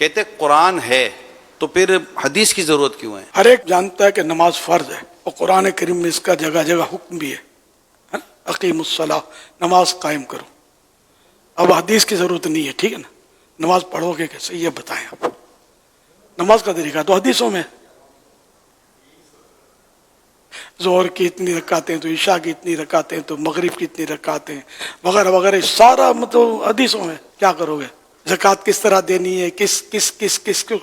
کہتے قرآن ہے تو پھر حدیث کی ضرورت کیوں ہے؟ ہر ایک جانتا ہے کہ نماز فرض ہے، اور قرآن کریم میں اس کا جگہ جگہ حکم بھی ہے، اقیم الصلاۃ، نماز قائم کرو۔ اب حدیث کی ضرورت نہیں ہے، ٹھیک ہے نا؟ نماز پڑھو گے کیسے یہ بتائیں آپ، نماز کا طریقہ تو حدیثوں میں، ظہر کی اتنی رکعتیں تو عشاء کی اتنی رکعتیں تو مغرب کی اتنی رکعتیں وغیرہ وغیرہ، سارا مطلب حدیثوں میں۔ کیا کرو گے؟ زکوٰۃ کس طرح دینی ہے، کس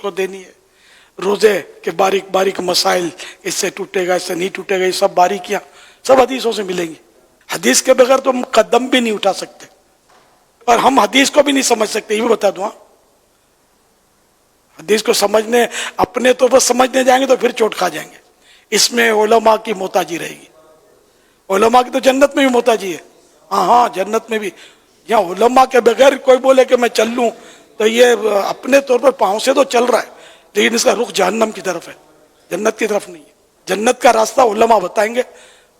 کو دینی ہے، روزے کے باریک باریک مسائل، اس سے ٹوٹے گا، اس سے نہیں ٹوٹے گا، یہ سب باریکیاں سب حدیثوں سے ملیں گی۔ حدیث کے بغیر تو ہم قدم بھی نہیں اٹھا سکتے، اور ہم حدیث کو بھی نہیں سمجھ سکتے، یہ بھی بتا دوں۔ حدیث کو سمجھنے اپنے تو بس سمجھنے جائیں گے تو پھر چوٹ کھا جائیں گے۔ اس میں علماء کی محتاجی رہے گی، علماء کی تو جنت میں بھی محتاجی ہے، ہاں جنت میں بھی۔ یہاں علماء کے بغیر کوئی بولے کہ میں چل لوں تو یہ اپنے طور پر پاؤں سے تو چل رہا ہے، لیکن اس کا رخ جہنم کی طرف ہے، جنت کی طرف نہیں ہے۔ جنت کا راستہ علماء بتائیں گے،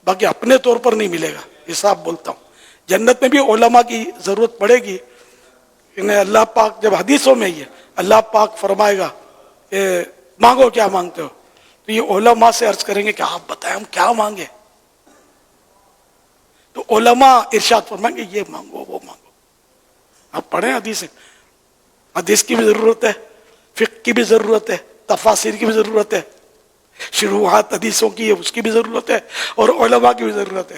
باقی اپنے طور پر نہیں ملے گا، یہ صاف بولتا ہوں۔ جنت میں بھی علماء کی ضرورت پڑے گی، انہیں اللہ پاک جب حدیثوں میں ہی ہے، اللہ پاک فرمائے گا کہ مانگو کیا مانگتے ہو، تو یہ علماء سے عرض کریں گے کہ آپ بتائیں ہم کیا مانگے، تو علماء ارشاد فرمائیں گے یہ مانگو وہ مانگو۔ آپ پڑھیں حدیث، حدیث کی بھی ضرورت ہے، فقہ کی بھی ضرورت ہے، تفاسیر کی بھی ضرورت ہے، شروحات حدیثوں کی ہے اس کی بھی ضرورت ہے، اور علماء کی بھی ضرورت ہے۔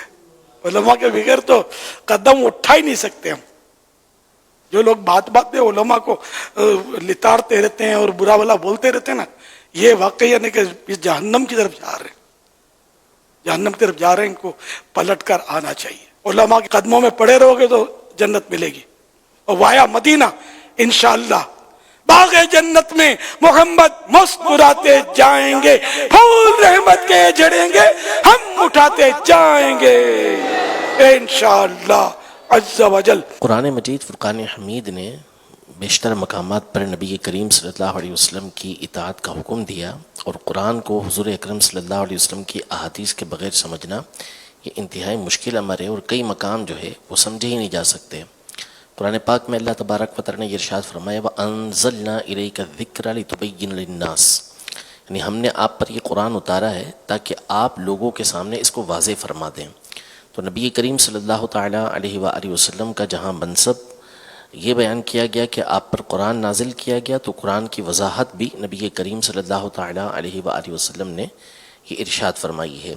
علماء کے بغیر تو قدم اٹھا ہی نہیں سکتے ہم۔ جو لوگ بات میں علماء کو لتاڑتے رہتے ہیں اور برا بھلا بولتے رہتے ہیں نا، یہ واقعی یعنی کہ جہنم کی طرف جا رہے ہیں، جہنم کی طرف جا رہے ہیں، ان کو پلٹ کر آنا چاہیے۔ علماء کے قدموں میں پڑے رہو گے تو جنت ملے گی، اور وایا مدینہ انشاءاللہ باغ جنت میں محمد مسکراتے جائیں گے، پھول رحمت کے جھڑیں گے، ہم اٹھاتے جائیں گے انشاءاللہ عز و جل۔ قرآن مجید فرقان حمید نے بیشتر مقامات پر نبی کریم صلی اللہ علیہ وسلم کی اطاعت کا حکم دیا، اور قرآن کو حضور اکرم صلی اللہ علیہ وسلم کی احادیث کے بغیر سمجھنا یہ انتہائی مشکل امر ہے، اور کئی مقام جو ہے وہ سمجھے ہی نہیں جا سکتے۔ قرآن پاک میں اللہ تبارک و تعالی نے یہ ارشاد فرمایا وَأَنزَلْنَا إِلَيْكَ الذِّكْرَ لِتُبَيِّنَ لِلنَّاسِ، یعنی ہم نے آپ پر یہ قرآن اتارا ہے تاکہ آپ لوگوں کے سامنے اس کو واضح فرما دیں۔ تو نبی کریم صلی اللہ تعالیٰ علیہ وآلہ وسلم کا جہاں منصب یہ بیان کیا گیا کہ آپ پر قرآن نازل کیا گیا، تو قرآن کی وضاحت بھی نبی کریم صلی اللہ تعالیٰ علیہ وآلہ وسلم نے یہ ارشاد فرمائی ہے۔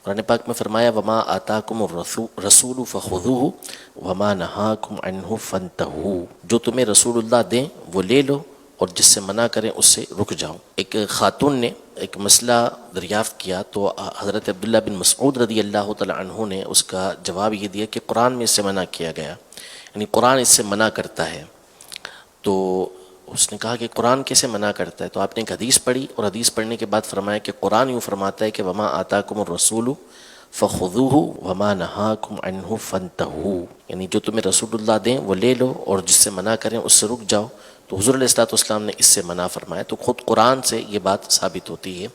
قرآن پاک میں فرمایا وَمَا آتَاكُمُ الرَّسُولُ فَخُذُوهُ وَمَا نَهَاكُمْ عَنْهُ فَانْتَهُوا، جو تمہیں رسول اللہ دیں وہ لے لو، اور جس سے منع کریں اس سے رک جاؤ۔ ایک خاتون نے ایک مسئلہ دریافت کیا، تو حضرت عبداللہ بن مسعود رضی اللہ تعالی عنہ نے اس کا جواب یہ دیا کہ قرآن میں اس سے منع کیا گیا، یعنی قرآن اس سے منع کرتا ہے۔ تو اس نے کہا کہ قرآن کیسے منع کرتا ہے؟ تو آپ نے ایک حدیث پڑھی، اور حدیث پڑھنے کے بعد فرمایا کہ قرآن یوں فرماتا ہے کہ وما آتاکم الرسول فخذوہ وما نہاکم عنہ فانتہوا، یعنی جو تمہیں رسول اللہ دیں وہ لے لو، اور جس سے منع کریں اس سے رک جاؤ۔ تو حضور علیہ الصلوۃ والسلام نے اس سے منع فرمایا، تو خود قرآن سے یہ بات ثابت ہوتی ہے۔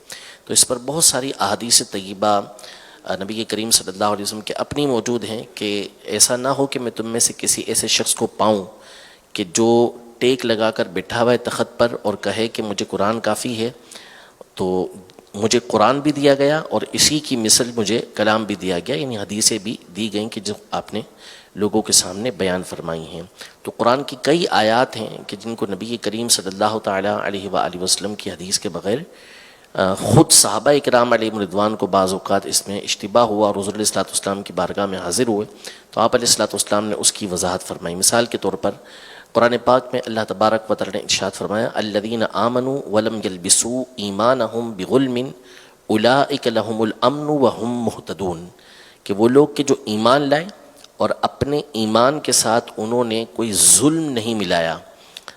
تو اس پر بہت ساری احادیث طیبہ نبی کریم صلی اللہ علیہ وسلم کے اپنی موجود ہیں کہ ایسا نہ ہو کہ میں تم میں سے کسی ایسے شخص کو پاؤں کہ جو ٹیک لگا کر بٹھا ہوا ہے تخت پر اور کہے کہ مجھے قرآن کافی ہے۔ تو مجھے قرآن بھی دیا گیا اور اسی کی مثل مجھے کلام بھی دیا گیا، یعنی حدیثیں بھی دی گئیں کہ جو آپ نے لوگوں کے سامنے بیان فرمائی ہیں۔ تو قرآن کی کئی آیات ہیں کہ جن کو نبی کریم صلی اللہ تعالیٰ علیہ وآلہ وسلم کی حدیث کے بغیر خود صحابہ اکرام علیہم رضوان کو بعض اوقات اس میں اشتباہ ہوا، اور حضور علیہ الصلوۃ والسلام کی بارگاہ میں حاضر ہوئے تو آپ علیہ الصلوۃ والسلام نے اس کی وضاحت فرمائی۔ مثال کے طور پر قرآن پاک میں اللہ تبارک و تعالی نے ارشاد فرمایا الذین آمنوا ولم یلبسوا ایمانہم بظلم اولئک لہم الامن وہم مہتدون، کہ وہ لوگ کہ جو ایمان لائے اور اپنے ایمان کے ساتھ انہوں نے کوئی ظلم نہیں ملایا۔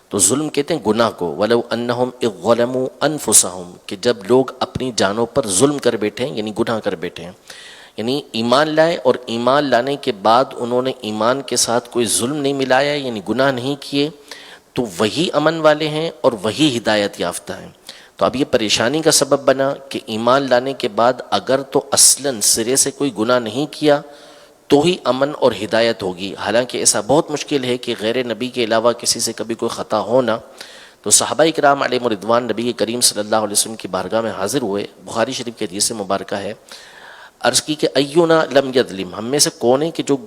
تو ظلم کہتے ہیں گناہ کو، وَلَوْ أَنَّهُمْ إِذْ ظَلَمُوا أَنفُسَهُمْ، کہ جب لوگ اپنی جانوں پر ظلم کر بیٹھے ہیں، یعنی گناہ کر بیٹھے ہیں، یعنی ایمان لائے اور ایمان لانے کے بعد انہوں نے ایمان کے ساتھ کوئی ظلم نہیں ملایا، یعنی گناہ نہیں کیے، تو وہی امن والے ہیں اور وہی ہدایت یافتہ ہیں۔ تو اب یہ پریشانی کا سبب بنا کہ ایمان لانے کے بعد اگر تو اصلاً سرے سے کوئی گناہ نہیں کیا تو ہی امن اور ہدایت ہوگی، حالانکہ ایسا بہت مشکل ہے کہ غیر نبی کے علاوہ کسی سے کبھی کوئی خطا ہونا۔ تو تو صحابہ کرام علیہ رضوان نبی کریم صلی اللہ علیہ وسلم کی بارگاہ میں حاضر ہوئے. بخاری شریف کی حدیث مبارکہ ہے, عرض کی کہ ایونا لم یظلم, ہم میں سے کون ہے کہ جو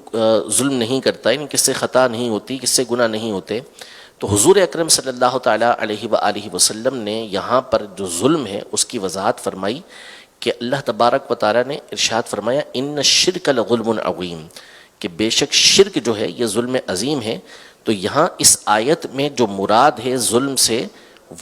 ظلم نہیں کرتا, یعنی کس سے خطا نہیں ہوتی, کس سے گناہ نہیں ہوتے. تو حضور اکرم صلی اللہ تعالیٰ علیہ وآلہ وسلم نے یہاں پر جو ظلم ہے اس کی وضاحت فرمائی کہ اللہ تبارک و تعالیٰ نے ارشاد فرمایا ان الشرک لظلم عظیم, کہ بے شک شرک جو ہے یہ ظلم عظیم ہے. تو یہاں اس آیت میں جو مراد ہے ظلم سے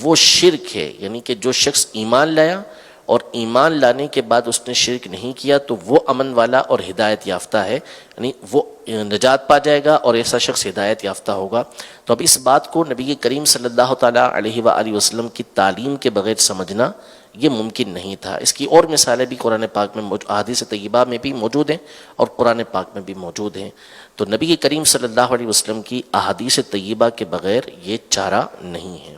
وہ شرک ہے, یعنی کہ جو شخص ایمان لایا اور ایمان لانے کے بعد اس نے شرک نہیں کیا تو وہ امن والا اور ہدایت یافتہ ہے, یعنی وہ نجات پا جائے گا اور ایسا شخص ہدایت یافتہ ہوگا. تو اب اس بات کو نبی کریم صلی اللہ تعالیٰ علیہ وآلہ وسلم کی تعلیم کے بغیر سمجھنا یہ ممکن نہیں تھا. اس کی اور مثالیں بھی قرآن پاک میں احادیث طیبہ میں بھی موجود ہیں اور قرآن پاک میں بھی موجود ہیں. تو نبی کریم صلی اللہ علیہ وسلم کی احادیث طیبہ کے بغیر یہ چارہ نہیں ہے.